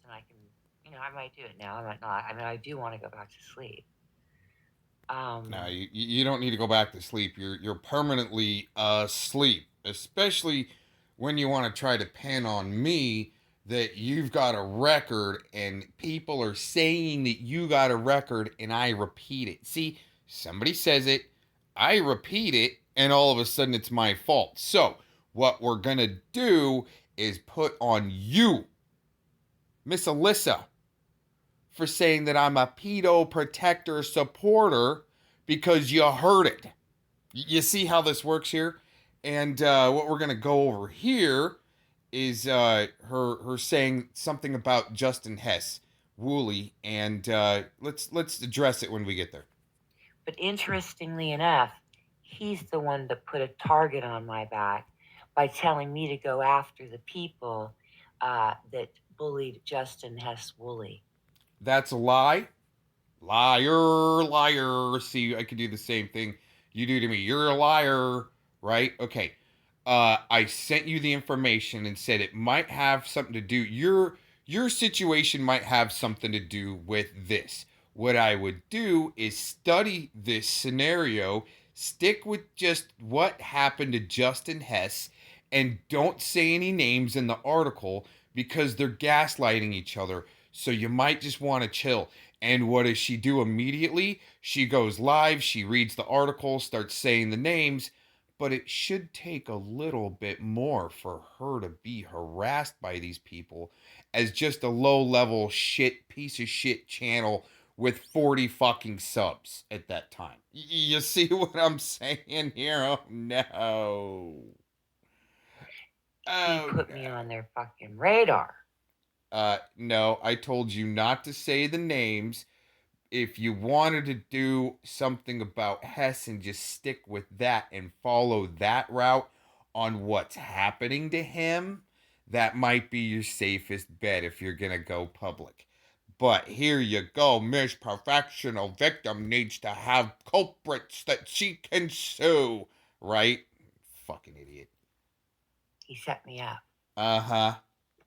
and I can, I might do it now. I might not. I mean, I do want to go back to sleep. No, Um, you don't need to go back to sleep. You're permanently asleep, especially when you want to try to pin on me that you've got a record and people are saying that you got a record and I repeat it. See, somebody says it, I repeat it, and all of a sudden it's my fault. So, what we're going to do is put on you, Miss Alyssa, for saying that I'm a pedo protector supporter because you heard it. You see how this works here? And what we're gonna go over here is her saying something about Justin Hess, Woolley, and let's address it when we get there. but interestingly enough, he's the one that put a target on my back by telling me to go after the people that bullied Justin Hess Woolley. That's a lie, liar, liar. See, I could do the same thing you do to me. You're a liar, right? Okay. I sent you the information and said it might have something to do. Your situation might have something to do with this. What I would do is study this scenario, stick with just what happened to Justin Hess, and don't say any names in the article because they're gaslighting each other. So you might just want to chill. And what does she do immediately? She goes live, she reads the article, starts saying the names, but it should take a little bit more for her to be harassed by these people as just a low level shit piece of shit channel with 40 fucking subs at that time. You see what I'm saying here? Oh no. He Oh put no. me on their fucking radar. No, I told you not to say the names. If you wanted to do something about Hess and just stick with that and follow that route on what's happening to him, that might be your safest bet if you're going to go public. But here you go. Miss Professional Victim needs to have culprits that she can sue. Right? Fucking idiot. He set me up. Uh huh.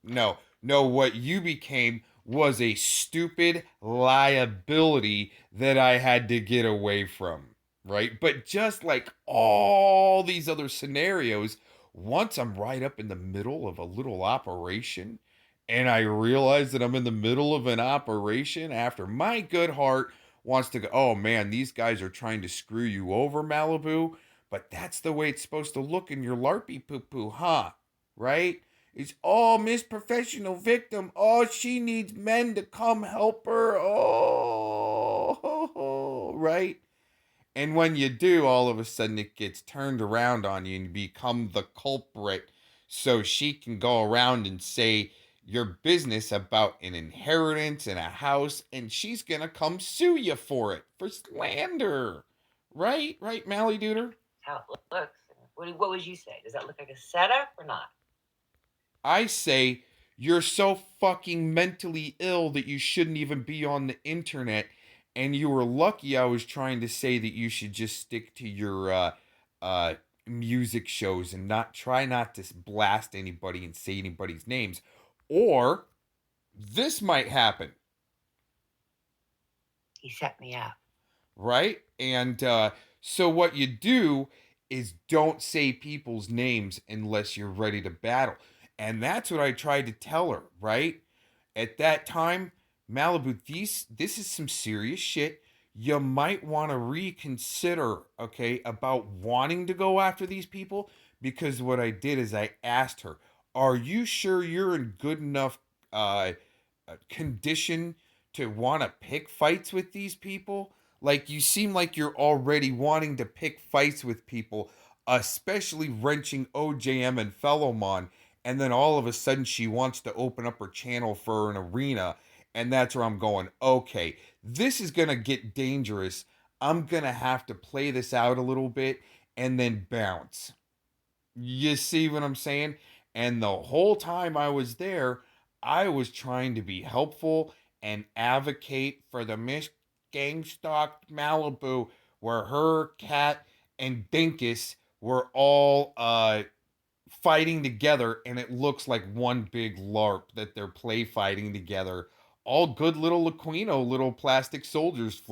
No, no, what you became was a stupid liability that I had to get away from, right? But just like all these other scenarios, once I'm right up in the middle of a little operation and I realize that I'm in the middle of an operation after my good heart wants to go, oh man, these guys are trying to screw you over, Malibu. But that's the way it's supposed to look in your LARPy poo poo, huh? Right? It's all Miss Professional Victim. Oh, she needs men to come help her. Oh, right? And when you do, all of a sudden it gets turned around on you and you become the culprit so she can go around and say your business about an inheritance and a house, and she's gonna come sue you for it for slander. Right? Right, Mally Duder? How it looks. What would you say? Does that look like a setup or not? I say you're so fucking mentally ill that you shouldn't even be on the internet. And you were lucky I was trying to say that you should just stick to your uh, music shows and not try not to blast anybody and say anybody's names. Or this might happen, He set me up. right? And so what you do is don't say people's names unless you're ready to battle. And that's what I tried to tell her, right? At that time, Malibu, this is some serious shit. You might want to reconsider, okay, about wanting to go after these people because what I did is I asked her, "Are you sure you're in good enough condition to want to pick fights with these people? Like you seem like you're already wanting to pick fights with people, especially wrenching OJM and FELLOWMON, and then all of a sudden she wants to open up her channel for an arena, and that's where I'm going, okay, this is going to get dangerous. I'm going to have to play this out a little bit and then bounce. You see what I'm saying? And the whole time I was there, I was trying to be helpful and advocate for the Miss Gangstock Malibu, where her cat and Dinkus were all fighting together, and it looks like one big LARP that they're play fighting together. All good little Aquino, little plastic soldiers,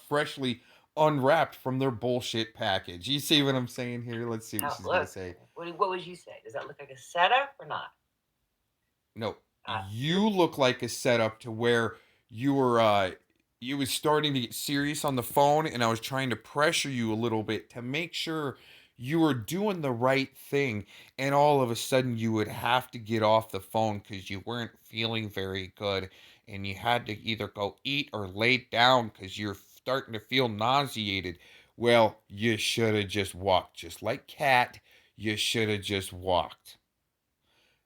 freshly unwrapped from their bullshit package. You see what I'm saying here? Let's see what she's gonna say. What would you say? Does that look like a setup or not? No, You're you look like a setup to where you was starting to get serious on the phone, and I was trying to pressure you a little bit to make sure you were doing the right thing, and all of a sudden you would have to get off the phone because you weren't feeling very good, and you had to either go eat or lay down because you're starting to feel nauseated. Well, you should have just walked, just like Cat. You should have just walked,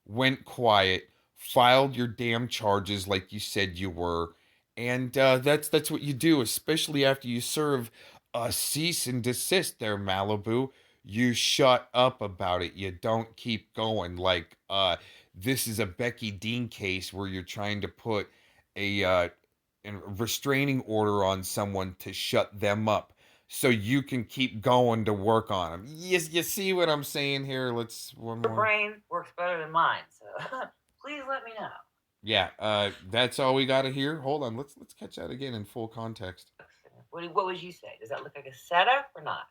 went quiet, filed your damn charges like you said you were, and that's what you do, especially after you serve a cease and desist there, Malibu. You shut up about it. You don't keep going like this is a Becky Dean case where you're trying to put a restraining order on someone to shut them up so you can keep going to work on them. Yes, you see what I'm saying here? Let's one Your more. brain works better than mine, so please let me know. Yeah, that's all we got to hear. Hold on, let's catch that again in full context. What would you say? Does that look like a setup or not?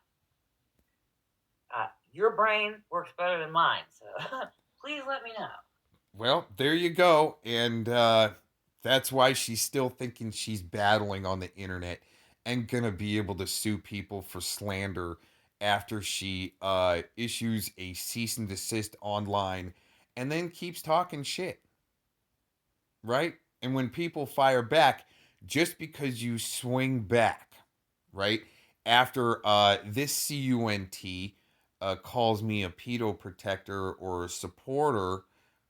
Your brain works better than mine, so please let me know. Well, there you go, and that's why she's still thinking she's battling on the internet and gonna be able to sue people for slander after she issues a cease and desist online and then keeps talking shit, right? And when people fire back, just because you swing back, right? After this CUNT calls me a pedo protector or a supporter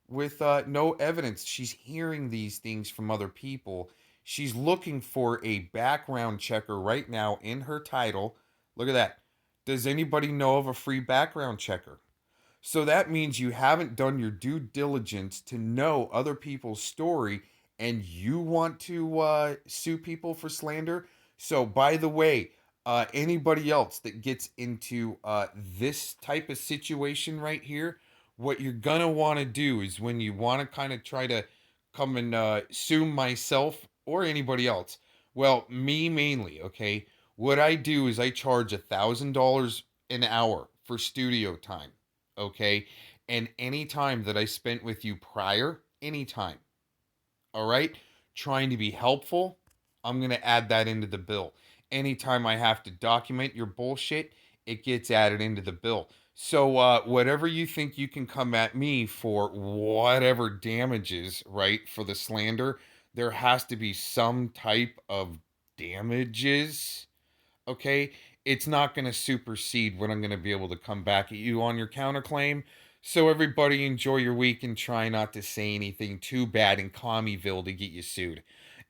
with no evidence. She's hearing these things from other people. She's looking for a background checker right now in her title. Look at that. Does anybody know of a free background checker? So that means you haven't done your due diligence to know other people's story and you want to sue people for slander. So, by the way, anybody else that gets into this type of situation right here, what you're going to want to do is when you want to kind of try to come and sue myself or anybody else, well, me mainly, okay? What I do is I charge $1,000 an hour for studio time, okay? And any time that I spent with you prior, anytime, all right? Trying to be helpful, I'm going to add that into the bill. Anytime I have to document your bullshit, it gets added into the bill. So, whatever you think you can come at me for, whatever damages, right, for the slander, there has to be some type of damages, okay? It's not going to supersede when I'm going to be able to come back at you on your counterclaim. So everybody enjoy your week and try not to say anything too bad in Commyville to get you sued.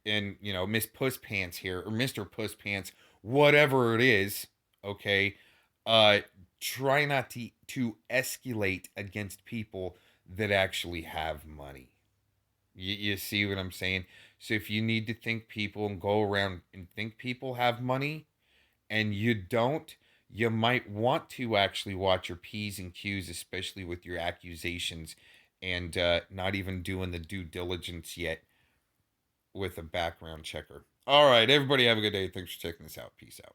And, you know, Miss Puss Pants here, or Mr. Puss Pants, whatever it is, okay, uh, try not to escalate against people that actually have money. You see what I'm saying? So if you need to think people and go around and think people have money, and you don't, you might want to actually watch your P's and Q's, especially with your accusations and not even doing the due diligence yet with a background checker. All right, everybody have a good day. Thanks for checking this out. Peace out.